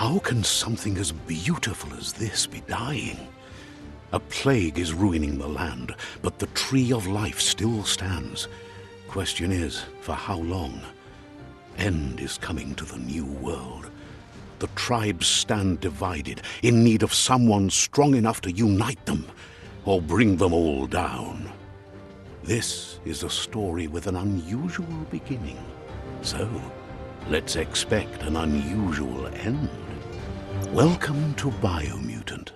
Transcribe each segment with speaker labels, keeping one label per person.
Speaker 1: How can something as beautiful as this be dying? A plague is ruining the land, but the tree of life still stands. Question is, for how long? End is coming to the new world. The tribes stand divided, in need of someone strong enough to unite them, or bring them all down. This is a story with an unusual beginning. So, let's expect an unusual end. Welcome to Biomutant.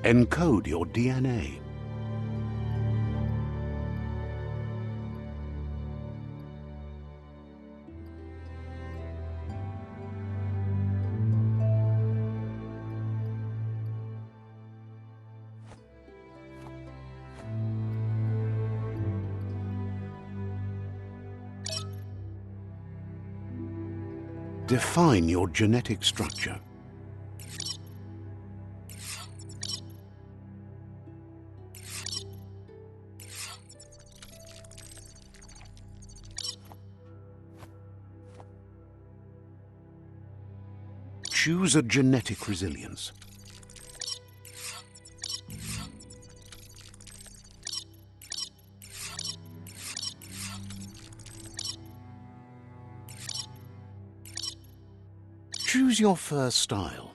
Speaker 1: Encode your DNA. Define your genetic structure. Choose a genetic resilience. Choose your first style.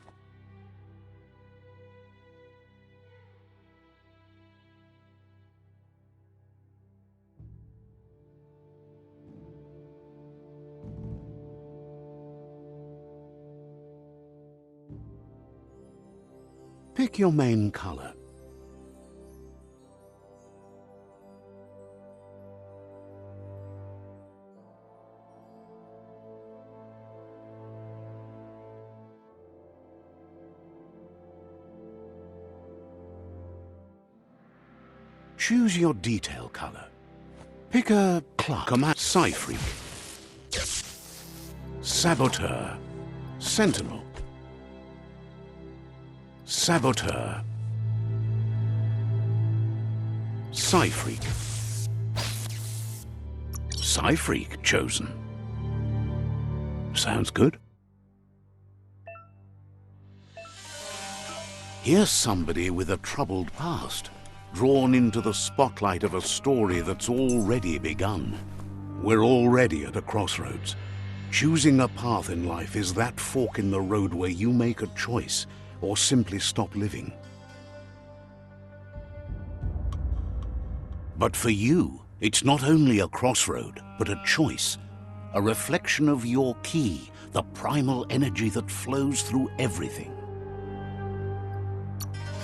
Speaker 1: Pick your main color. Choose your detail color. Pick a class. Command Psy-Freak, Saboteur, Sentinel, Saboteur, Psy-Freak. Psy-Freak chosen. Sounds good. Here's somebody with a troubled past, drawn into the spotlight of a story that's already begun. We're already at a crossroads. Choosing a path in life is that fork in the road where you make a choice or simply stop living. But for you, it's not only a crossroad, but a choice, a reflection of your key, the primal energy that flows through everything.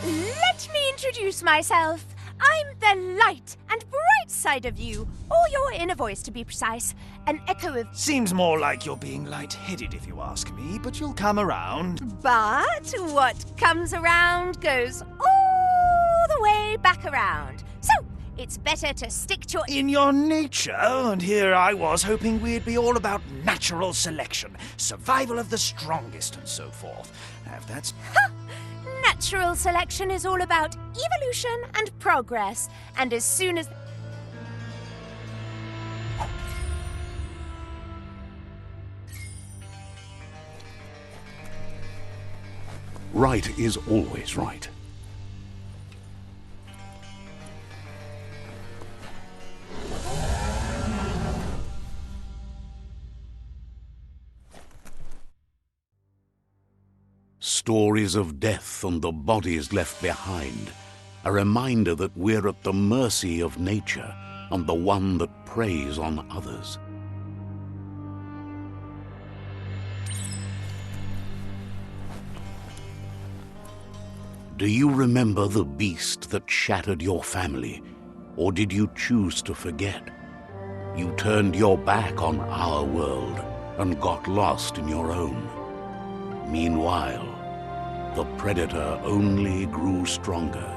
Speaker 2: Let me introduce myself. I'm the light and bright side of you, or your inner voice to be precise, an echo of...
Speaker 3: Seems more like you're being light-headed if you ask me, but you'll come around.
Speaker 2: But what comes around goes all the way back around. So, it's better to stick to...
Speaker 3: In your nature, and here I was hoping we'd be all about natural selection, survival of the strongest and so forth. That's...
Speaker 2: Ha! Natural selection is all about evolution and progress, and as soon as...
Speaker 1: Right is always right. Stories of death and the bodies left behind, a reminder that we're at the mercy of nature and the one that preys on others. Do you remember the beast that shattered your family, or did you choose to forget? You turned your back on our world and got lost in your own. Meanwhile, the predator only grew stronger.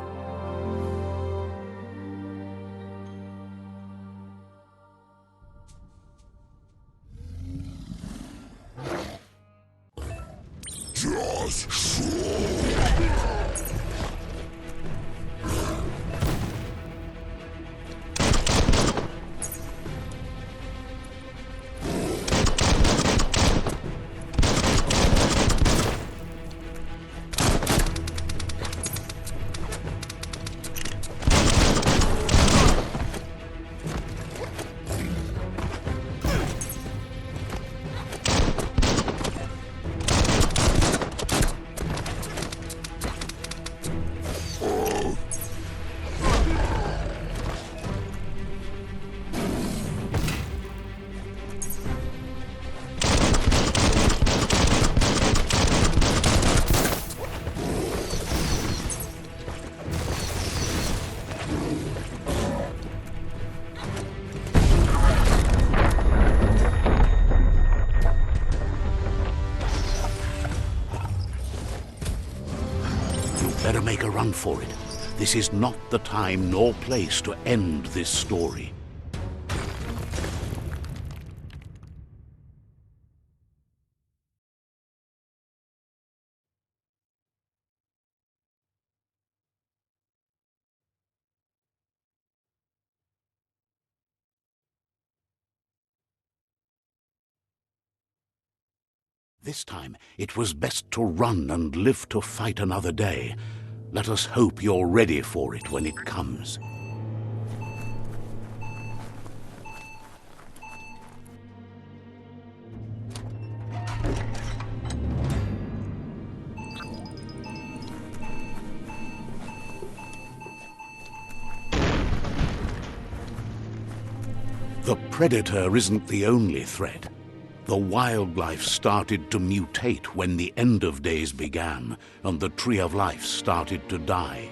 Speaker 1: Better make a run for it. This is not the time nor place to end this story. This time, it was best to run and live to fight another day. Let us hope you're ready for it when it comes. The Predator isn't the only threat. The wildlife started to mutate when the end of days began, and the Tree of Life started to die.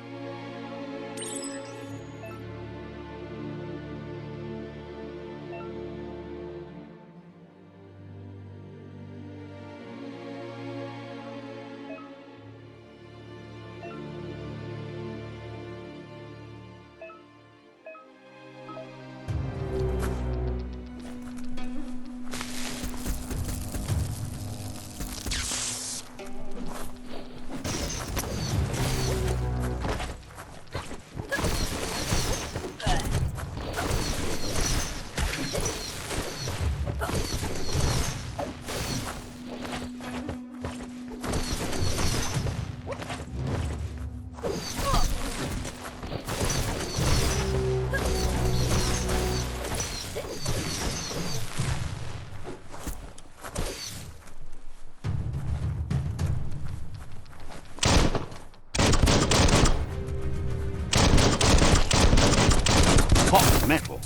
Speaker 1: Hot metal.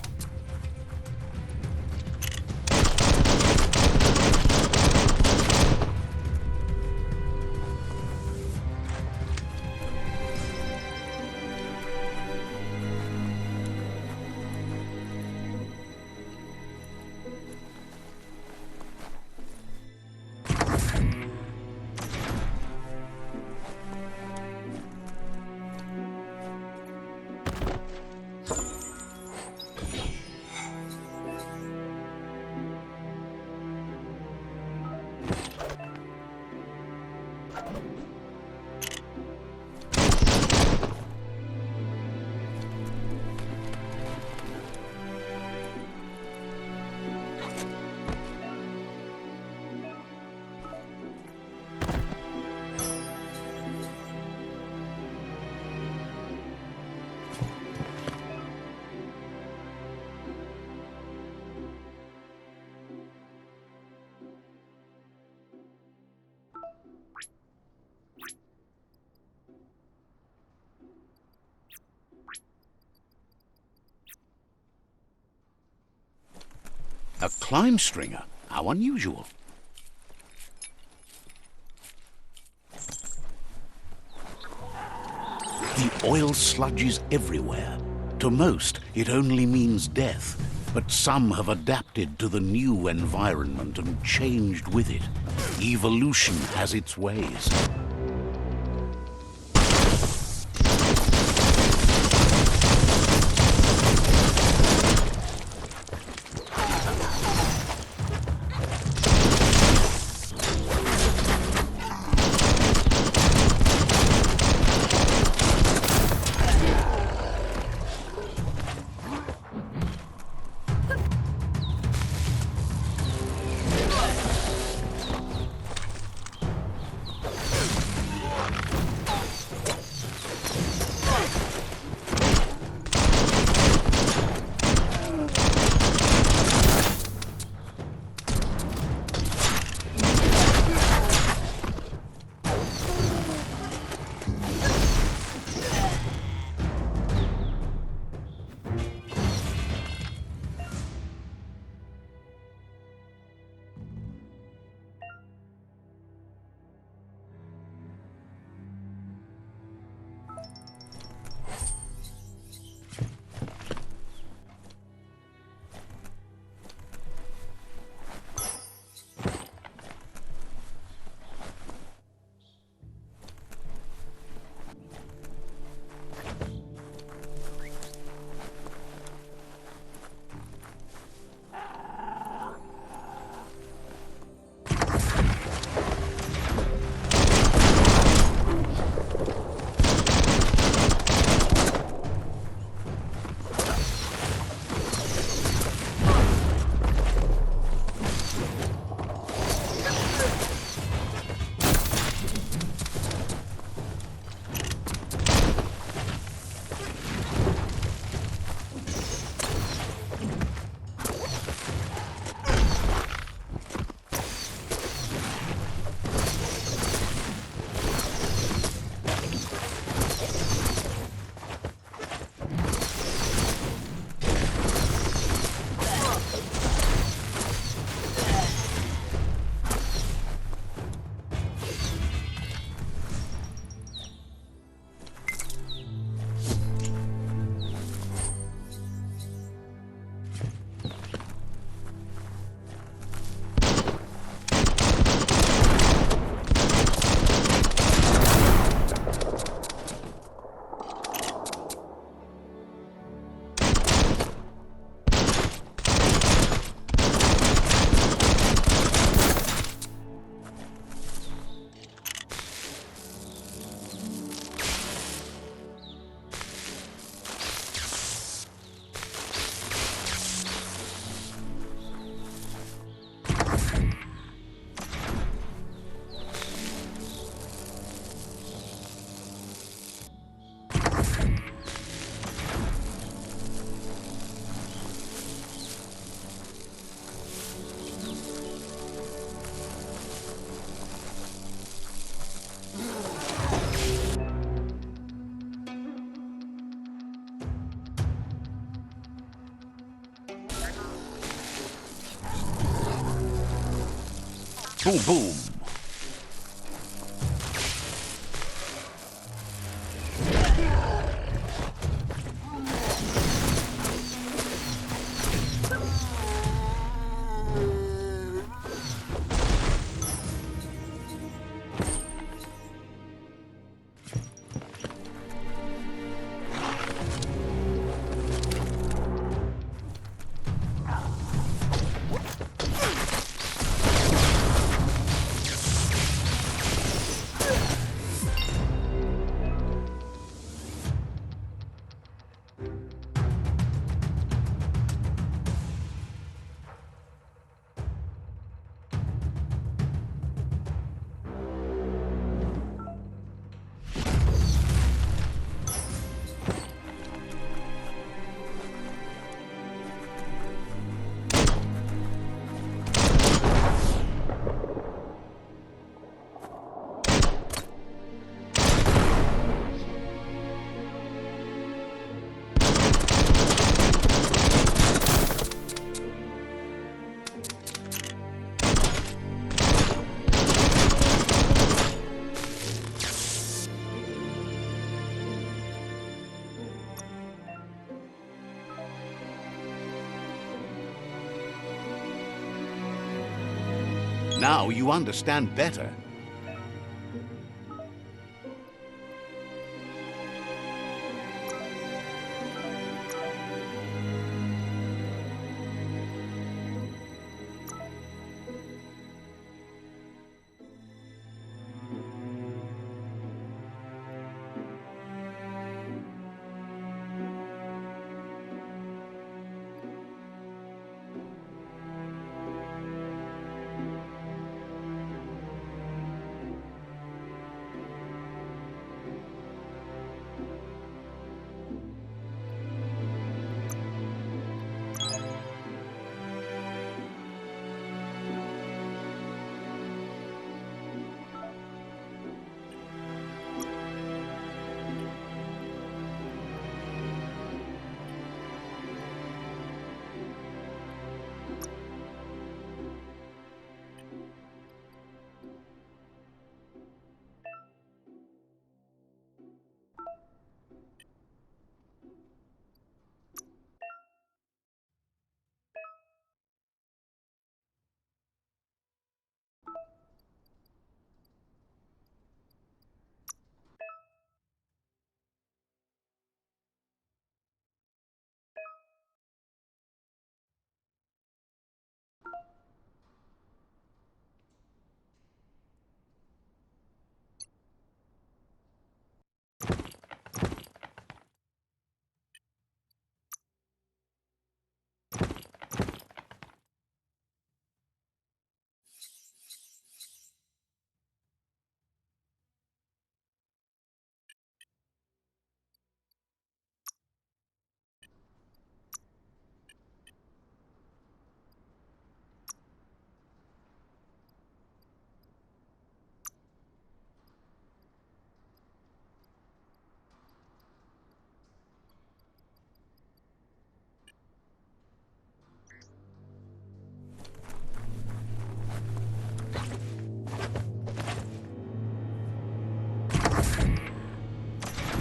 Speaker 1: A climb stringer? How unusual. The oil sludge is everywhere. To most, it only means death. But some have adapted to the new environment and changed with it. Evolution has its ways. Boom, boom. Now you understand better.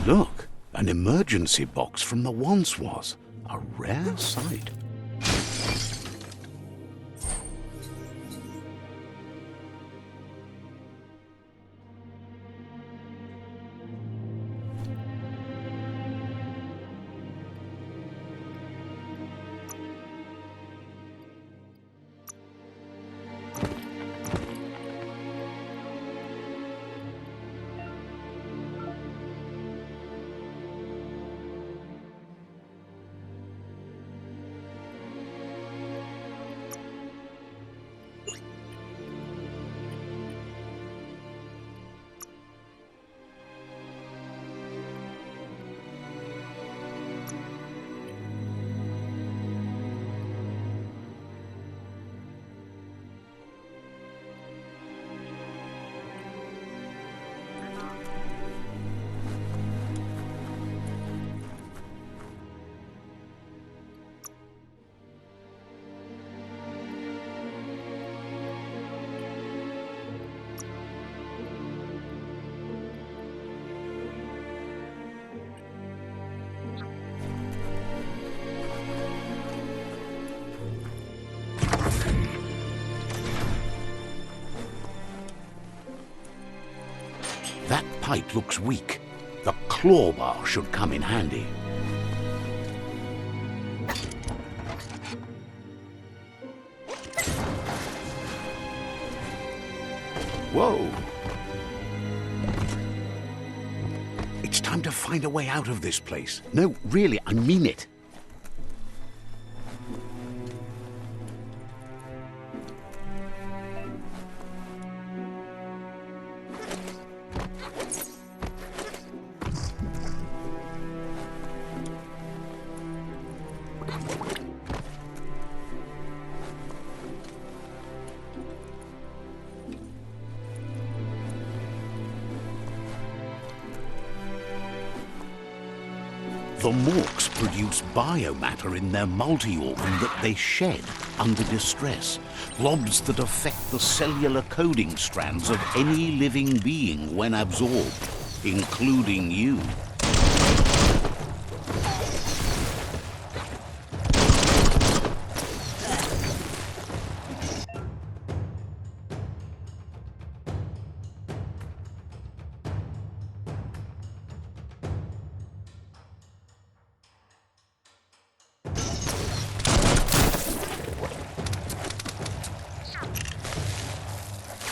Speaker 1: Look, an emergency box from the once was. A rare sight. tight looks weak. The claw bar should come in handy. Whoa! It's time to find a way out of this place. No, really, I mean it. The morks produce biomatter in their multi-organ that they shed under distress. Blobs that affect the cellular coding strands of any living being when absorbed, including you.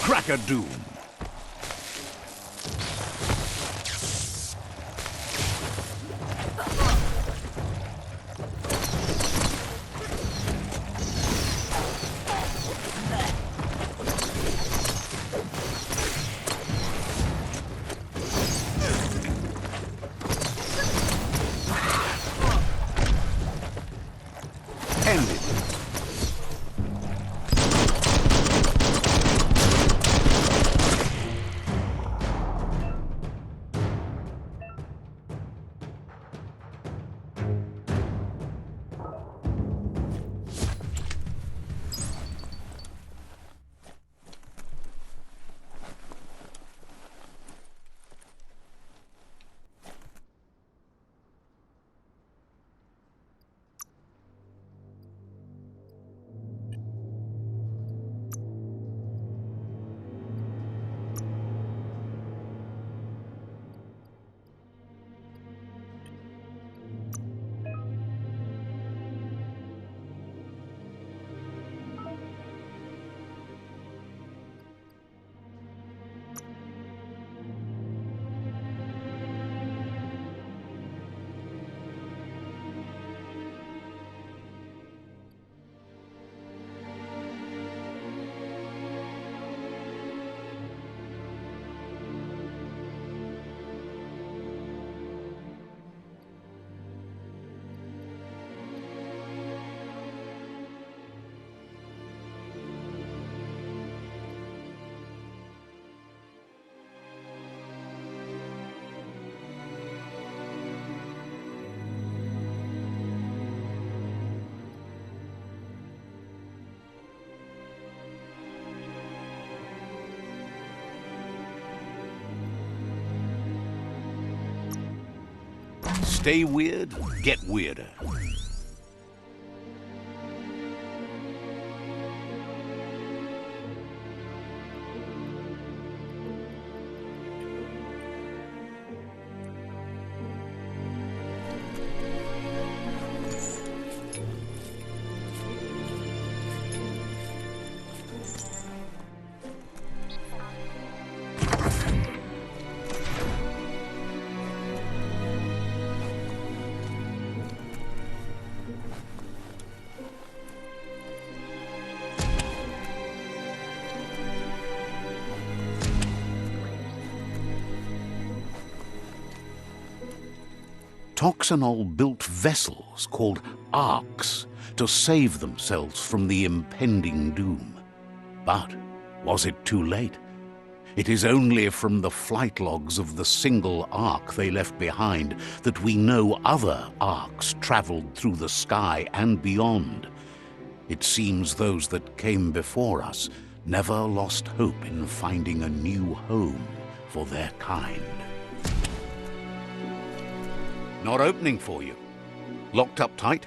Speaker 1: Cracker Doom. Ended. Stay weird, get weirder. Toxanol built vessels called arks to save themselves from the impending doom. But was it too late? It is only from the flight logs of the single ark they left behind that we know other arks traveled through the sky and beyond. It seems those that came before us never lost hope in finding a new home for their kind. Not opening for you. Locked up tight?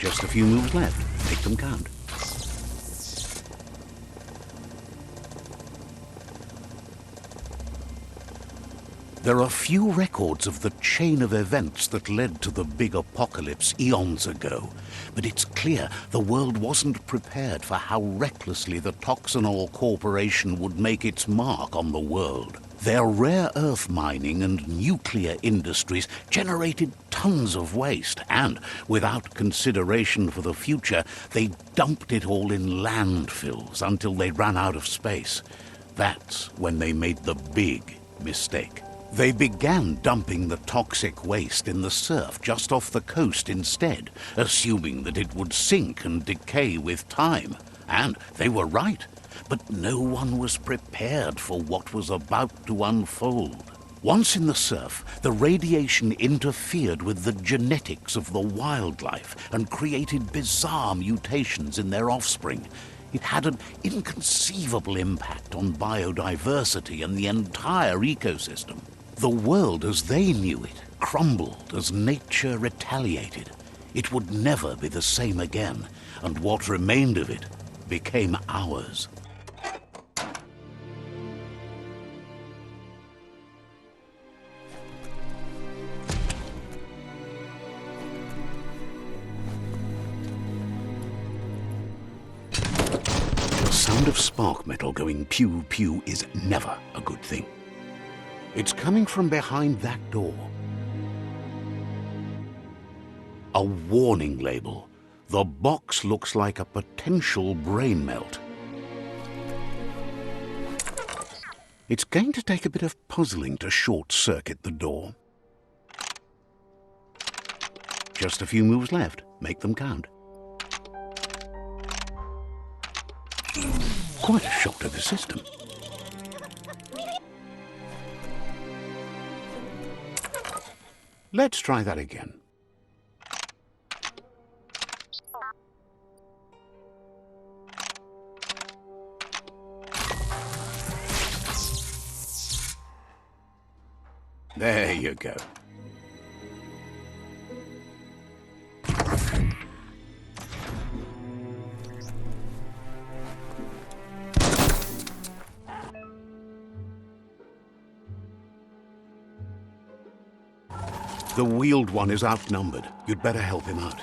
Speaker 1: Just a few moves left. Make them count. There are few records of the chain of events that led to the big apocalypse eons ago, but it's clear the world wasn't prepared for how recklessly the Toxanol Corporation would make its mark on the world. Their rare earth mining and nuclear industries generated tons of waste, and, without consideration for the future, they dumped it all in landfills until they ran out of space. That's when they made the big mistake. They began dumping the toxic waste in the surf just off the coast instead, assuming that it would sink and decay with time. And they were right. But no one was prepared for what was about to unfold. Once in the surf, the radiation interfered with the genetics of the wildlife and created bizarre mutations in their offspring. It had an inconceivable impact on biodiversity and the entire ecosystem. The world as they knew it crumbled as nature retaliated. It would never be the same again, and what remained of it became ours. The sound of spark metal going pew-pew is never a good thing. It's coming from behind that door. A warning label. The box looks like a potential brain melt. It's going to take a bit of puzzling to short-circuit the door. Just a few moves left. Make them count. Quite a shock to the system. Let's try that again. There you go. The wheeled one is outnumbered. You'd better help him out.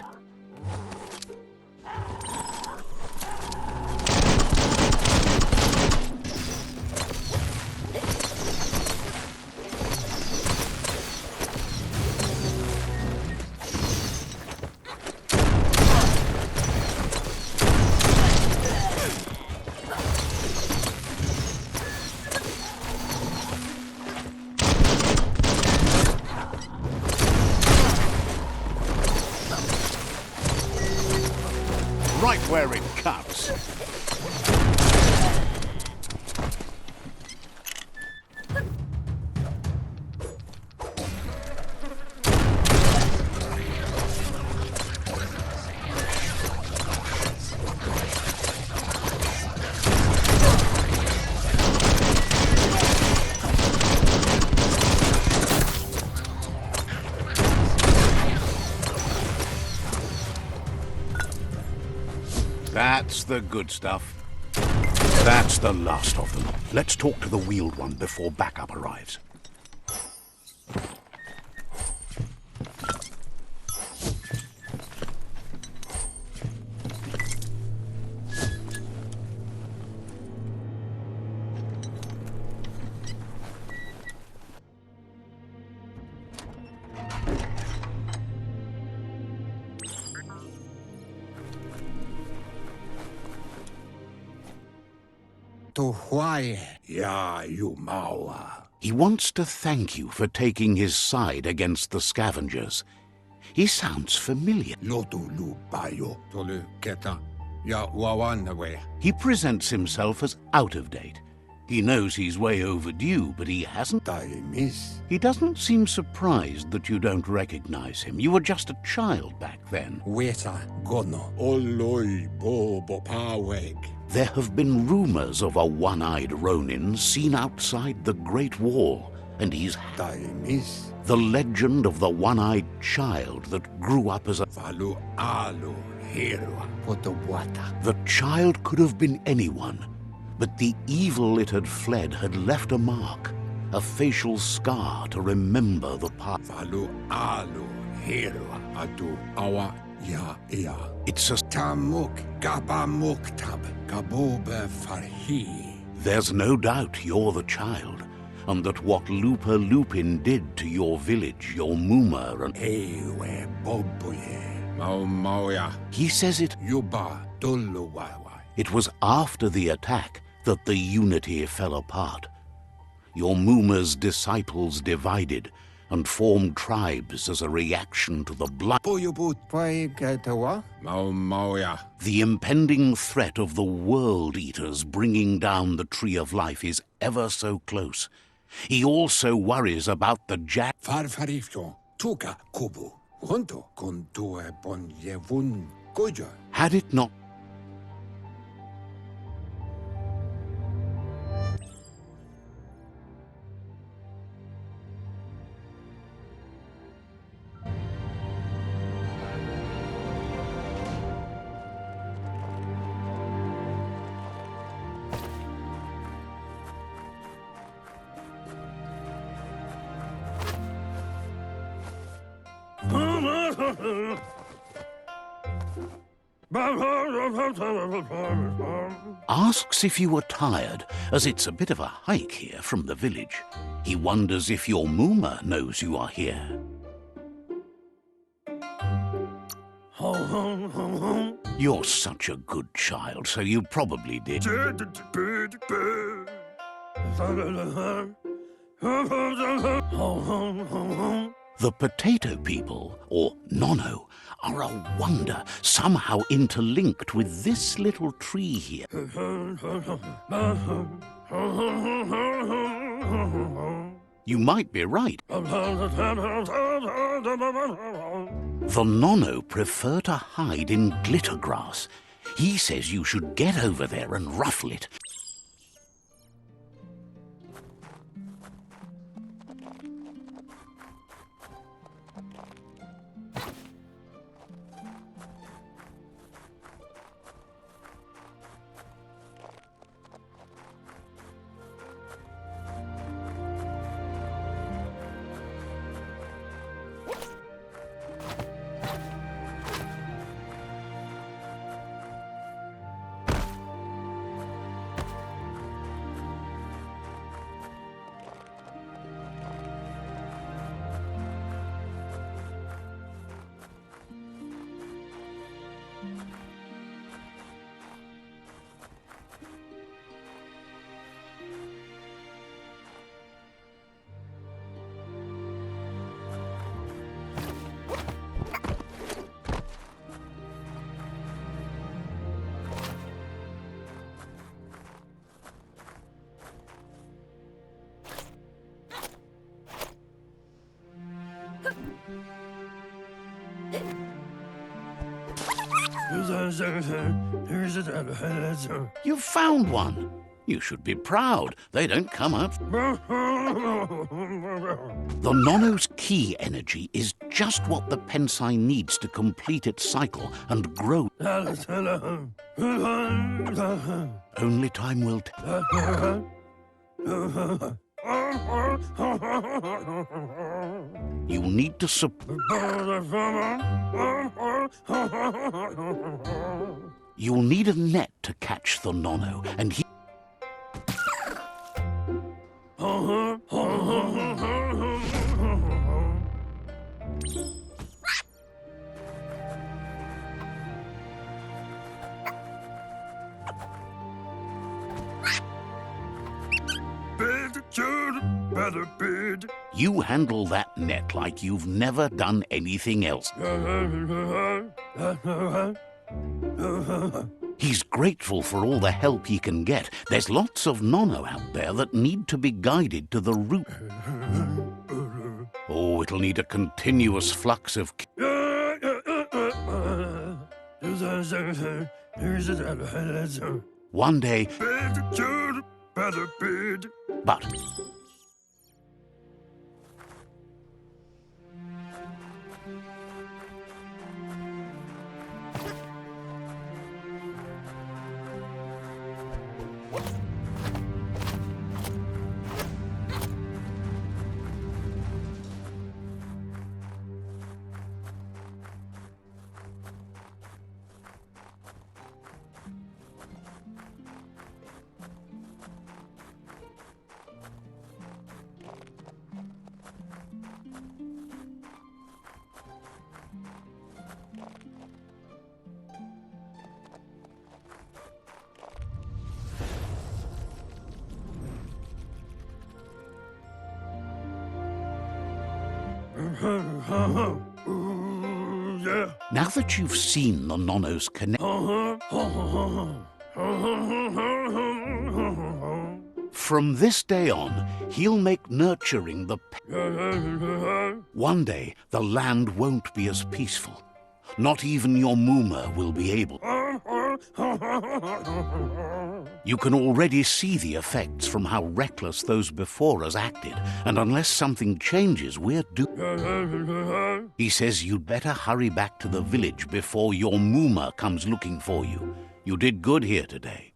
Speaker 1: Right where it cuts. That's the good stuff. That's the last of them. Let's talk to the wheeled one before backup arrives. He wants to thank you for taking his side against the scavengers. He sounds familiar. He presents himself as out of date. He knows he's way overdue, but he hasn't. He doesn't seem surprised that you don't recognize him. You were just a child back then. There have been rumors of a one-eyed Ronin seen outside the Great Wall, and he's... The legend of the one-eyed child that grew up as a... The child could have been anyone, but the evil it had fled had left a mark, a facial scar to remember the past. It's a... There's no doubt you're the child, and that what Lupa Lupin did to your village, your Muma, and... He says it... It was after the attack that the unity fell apart. Your Muma's disciples divided and formed tribes as a reaction to the blood. The impending threat of the World Eaters bringing down the Tree of Life is ever so close. He also worries about the Had it not... Asks if you were tired, as it's a bit of a hike here from the village. He wonders if your Muma knows you are here. You're such a good child, so you probably did. The potato people, or Nono, are a wonder, somehow interlinked with this little tree here. You might be right. The Nono prefer to hide in glitter grass. He says you should get over there and ruffle it. You've found one. You should be proud. They don't come up. The Nono's key energy is just what the Pensai needs to complete its cycle and grow. Only time will tell. You'll need to You'll need a net to catch the Nono, and he... You handle that net like you've never done anything else. He's grateful for all the help he can get. There's lots of Nono out there that need to be guided to the root. Oh, it'll need a continuous flux of... One day... But... Now that you've seen the Nonno's connect... From this day on, he'll make nurturing the... One day, the land won't be as peaceful. Not even your Mooma will be able... You can already see the effects from how reckless those before us acted, and unless something changes, we're doomed. He says you'd better hurry back to the village before your Mooma comes looking for you. You did good here today.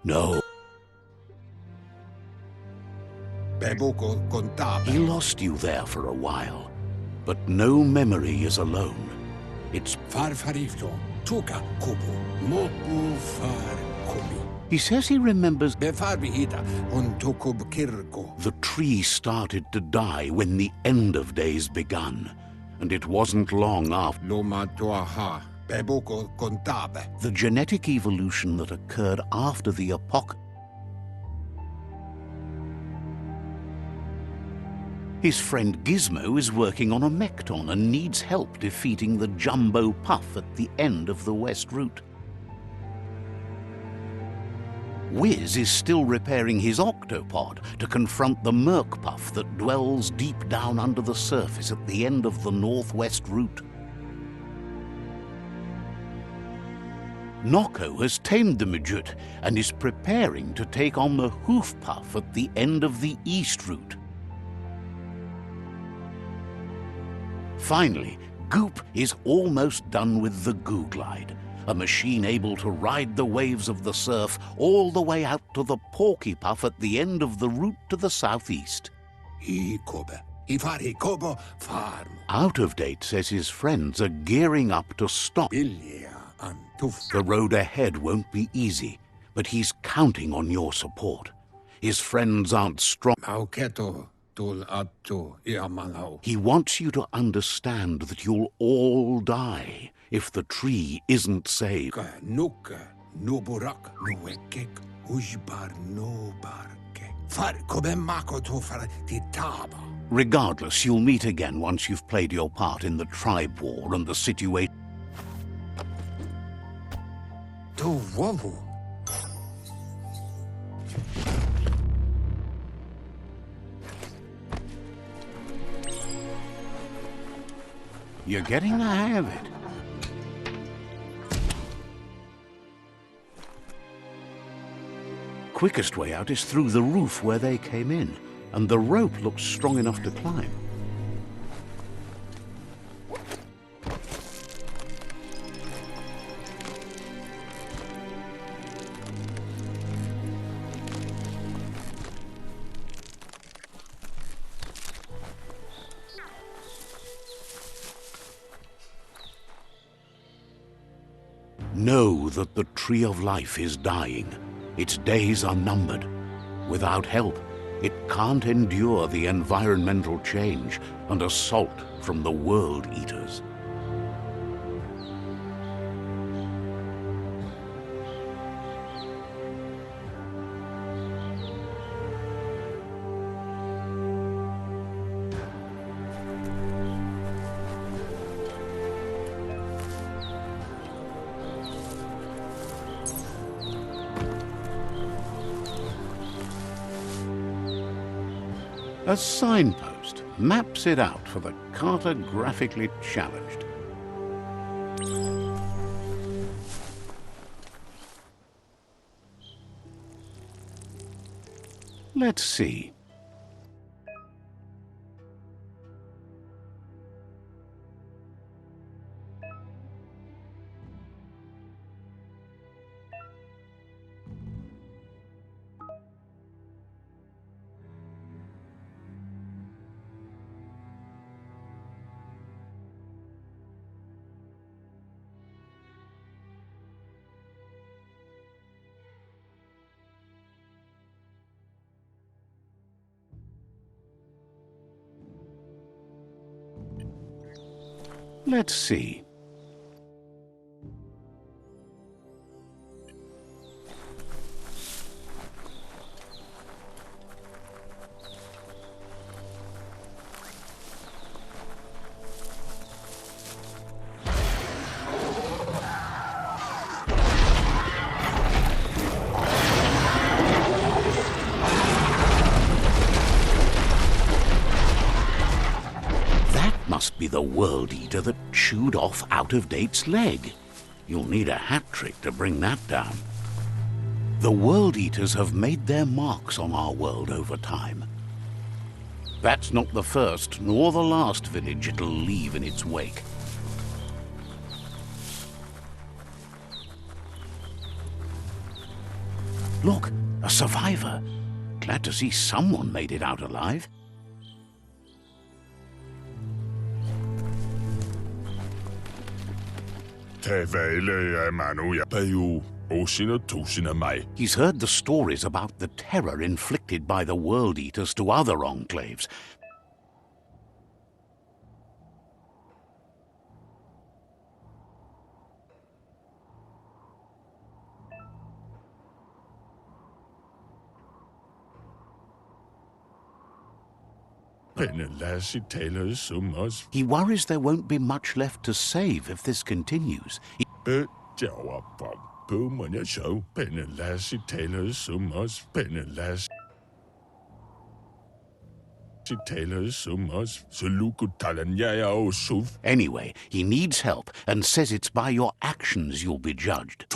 Speaker 1: No. He lost you there for a while, but no memory is alone. It's... He says he remembers... The tree started to die when the end of days begun, and it wasn't long after... The genetic evolution that occurred after the apocalypse... His friend Gizmo is working on a Mekton and needs help defeating the Jumbo Puff at the end of the West Route. Wiz is still repairing his Octopod to confront the Merc Puff that dwells deep down under the surface at the end of the Northwest Route. Nocco has tamed the Midget and is preparing to take on the Hoof Puff at the end of the East Route. Finally, Goop is almost done with the Googlide, a machine able to ride the waves of the surf all the way out to the Porky Puff at the end of the route to the southeast. Out of Date says his friends are gearing up to stop. The road ahead won't be easy, but he's counting on your support. His friends aren't strong. He wants you to understand that you'll all die if the tree isn't saved. Regardless, you'll meet again once you've played your part in the tribe war and the situation. You're getting the hang of it. Quickest way out is through the roof where they came in, and the rope looks strong enough to climb. Know that the Tree of Life is dying. Its days are numbered. Without help, it can't endure the environmental change and assault from the World Eaters. A signpost maps it out for the cartographically challenged. Let's see. Let's see. Must be the World Eater that chewed off Out-of-Date's leg. You'll need a hat trick to bring that down. The World Eaters have made their marks on our world over time. That's not the first nor the last village it'll leave in its wake. Look, a survivor. Glad to see someone made it out alive. He's heard the stories about the terror inflicted by the World Eaters to other enclaves. He worries there won't be much left to save if this continues. Anyway, he needs help and says it's by your actions you'll be judged.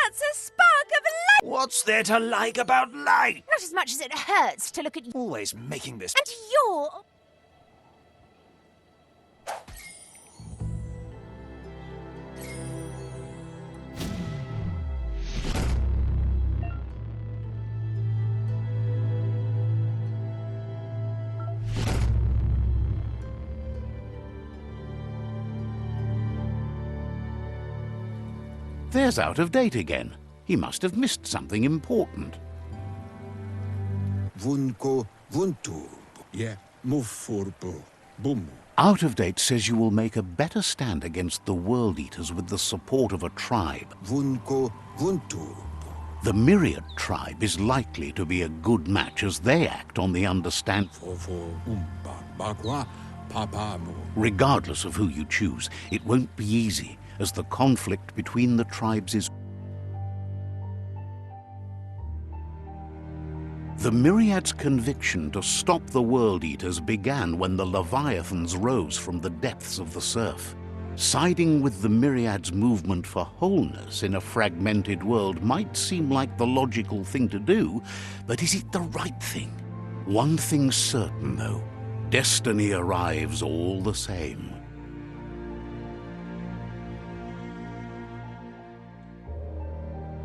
Speaker 2: That's a spark of light!
Speaker 3: What's there to like about light?
Speaker 2: Not as much as it hurts to look at you.
Speaker 3: Always making this.
Speaker 2: And you're...
Speaker 1: There's Out-of-Date again. He must have missed something important. Out-of-Date says you will make a better stand against the World Eaters with the support of a tribe. The Myriad tribe is likely to be a good match as they act on the understand. Regardless of who you choose, it won't be easy, as the conflict between the tribes is... The Myriad's conviction to stop the World Eaters began when the Leviathans rose from the depths of the surf. Siding with the Myriad's movement for wholeness in a fragmented world might seem like the logical thing to do, but is it the right thing? One thing's certain, though. Destiny arrives all the same.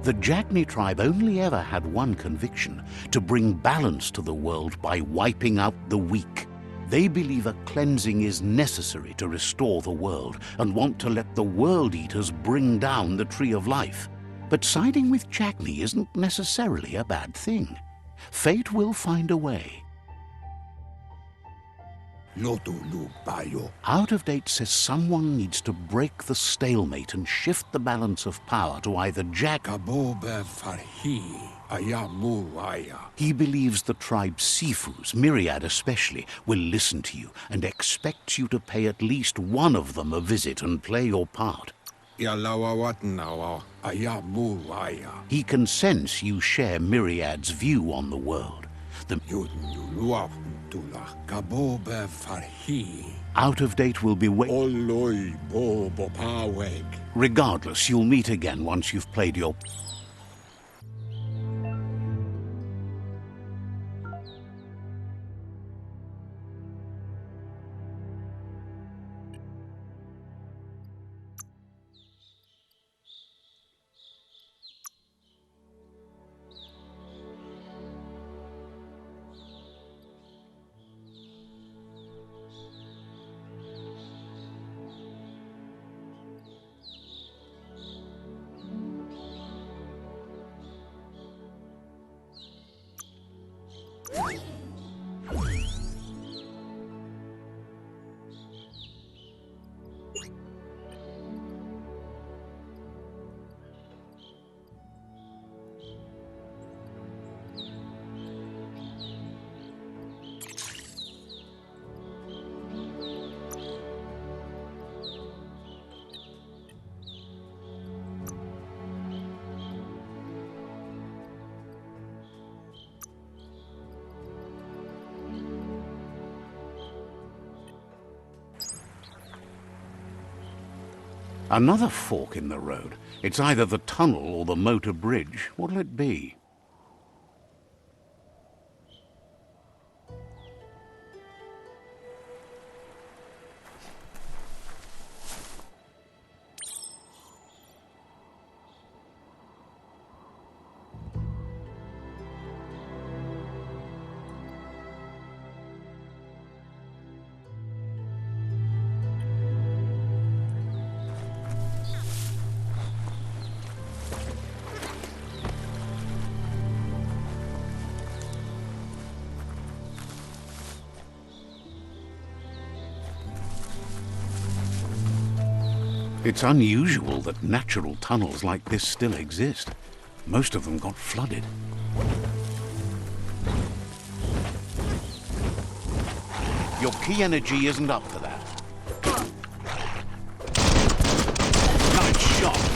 Speaker 1: The Jagni tribe only ever had one conviction: to bring balance to the world by wiping out the weak. They believe a cleansing is necessary to restore the world and want to let the World Eaters bring down the Tree of Life. But siding with Jagni isn't necessarily a bad thing. Fate will find a way. Out-of-Date says someone needs to break the stalemate and shift the balance of power to either He believes the tribe Sifus, Myriad especially, will listen to you and expects you to pay at least one of them a visit and play your part. He can sense you share Myriad's view on the world. Out of date will be Regardless, you'll meet again once you've played your... Another fork in the road. It's either the tunnel or the motor bridge. What'll it be? It's unusual that natural tunnels like this still exist. Most of them got flooded. Your key energy isn't up for that. Nice shot.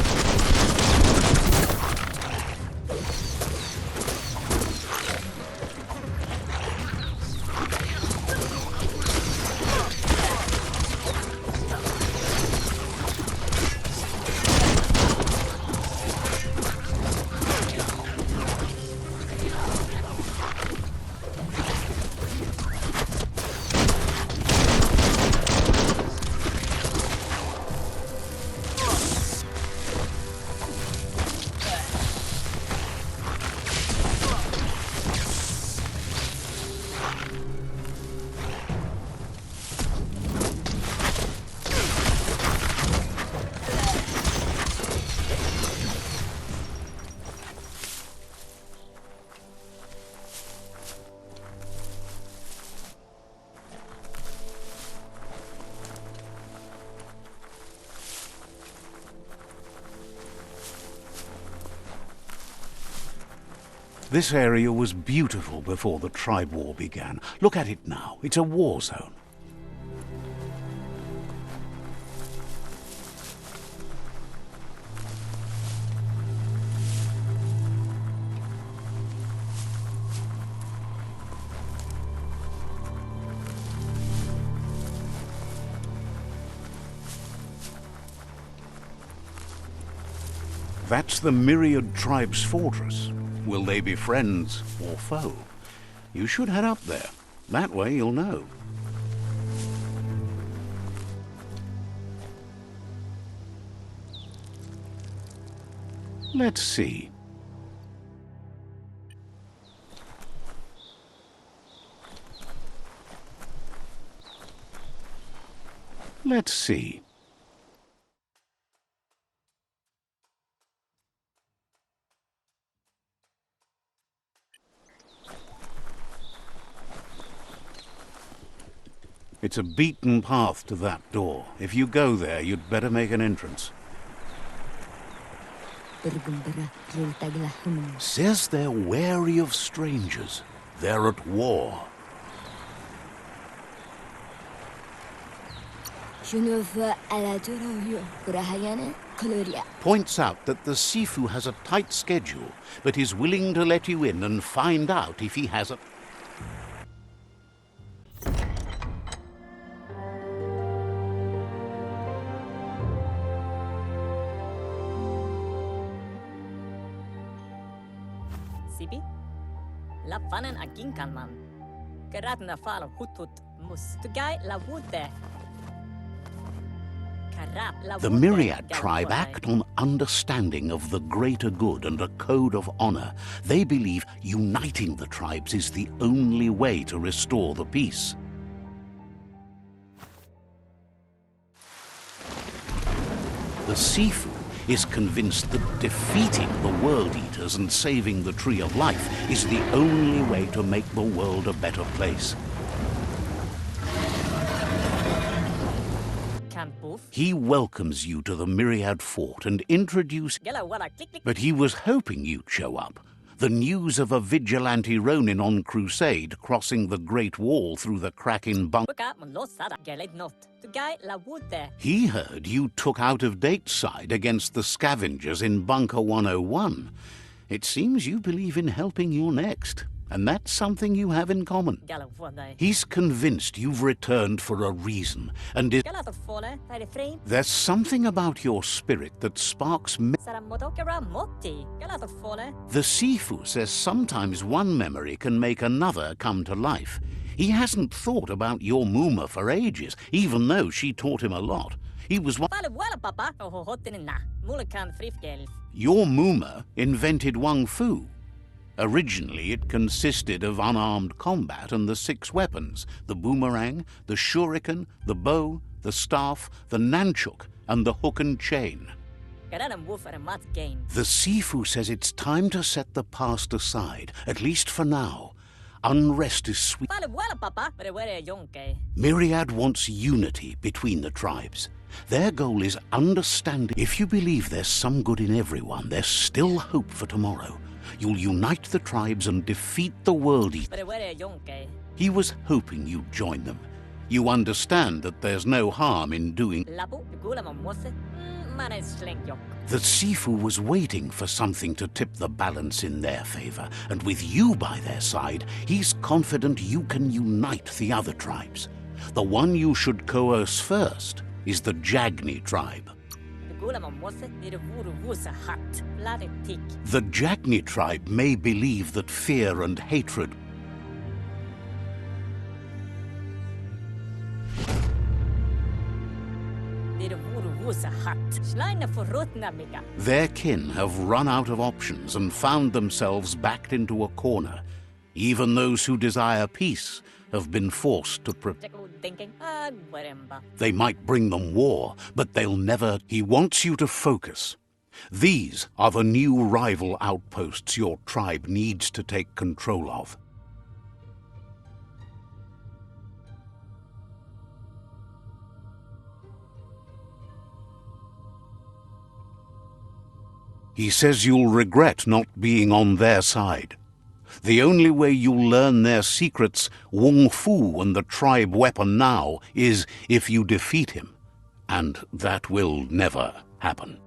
Speaker 1: This area was beautiful before the tribe war began. Look at it now. It's a war zone. That's the Myriad Tribe's fortress. Will they be friends or foe? You should head up there. That way you'll know. Let's see. Let's see. It's a beaten path to that door. If you go there, you'd better make an entrance. Says they're wary of strangers. They're at war. Points out that the Sifu has a tight schedule, but is willing to let you in and find out if he has a...
Speaker 4: Sibi? La fanen aginkan man. Geratna falo hutut mus. Tugai la wute.
Speaker 1: The Myriad tribe act on understanding of the greater good and a code of honor. They believe uniting the tribes is the only way to restore the peace. The Sifu is convinced that defeating the World Eaters and saving the Tree of Life is the only way to make the world a better place. He welcomes you to the Myriad Fort and introduces... But he was hoping you'd show up. The news of a vigilante Ronin on crusade crossing the Great Wall through the crack in bunker. He heard you took out-of-date side against the scavengers in Bunker 101. It seems you believe in helping your next. And that's something you have in common. He's convinced you've returned for a reason, and there's something about your spirit that sparks The Sifu says sometimes one memory can make another come to life. He hasn't thought about your Muma for ages, even though she taught him a lot. He was one... Your Muma invented Wung Fu. Originally, it consisted of unarmed combat and the 6 weapons, the boomerang, the shuriken, the bow, the staff, the nunchuk, and the hook and chain. The Sifu says it's time to set the past aside, at least for now. Unrest is sweet. Myriad wants unity between the tribes. Their goal is understanding. If you believe there's some good in everyone, there's still hope for tomorrow. You'll unite the tribes and defeat the World Eater. He was hoping you'd join them. You understand that there's no harm in doing... The Sifu was waiting for something to tip the balance in their favor, and with you by their side, he's confident you can unite the other tribes. The one you should coerce first is the Jagni tribe. The Jagni tribe may believe that fear and hatred their kin have run out of options and found themselves backed into a corner. Even those who desire peace have been forced to They might bring them war, but they'll never... He wants you to focus. These are the new rival outposts your tribe needs to take control of. He says you'll regret not being on their side. The only way you'll learn their secrets, Wung Fu and the tribe weapon now, is if you defeat him. And that will never happen.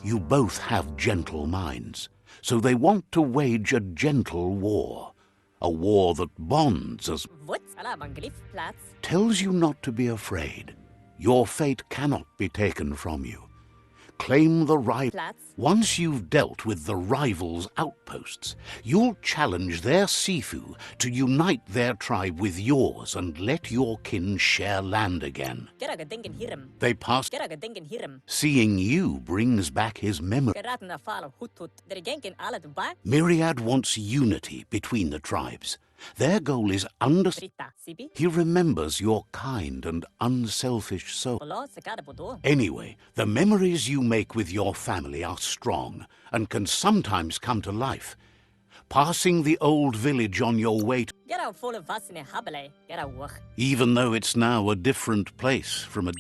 Speaker 1: You both have gentle minds, so they want to wage a gentle war. A war that bonds as... Tells you not to be afraid. Your fate cannot be taken from you. Claim the rival. Once you've dealt with the rivals' outposts, you'll challenge their Sifu to unite their tribe with yours and let your kin share land again. They pass. Seeing you brings back his memory. Myriad wants unity between the tribes. Their goal is He remembers your kind and unselfish soul. Anyway, the memories you make with your family are strong and can sometimes come to life. Passing the old village on your way to... Even though it's now a different place from a...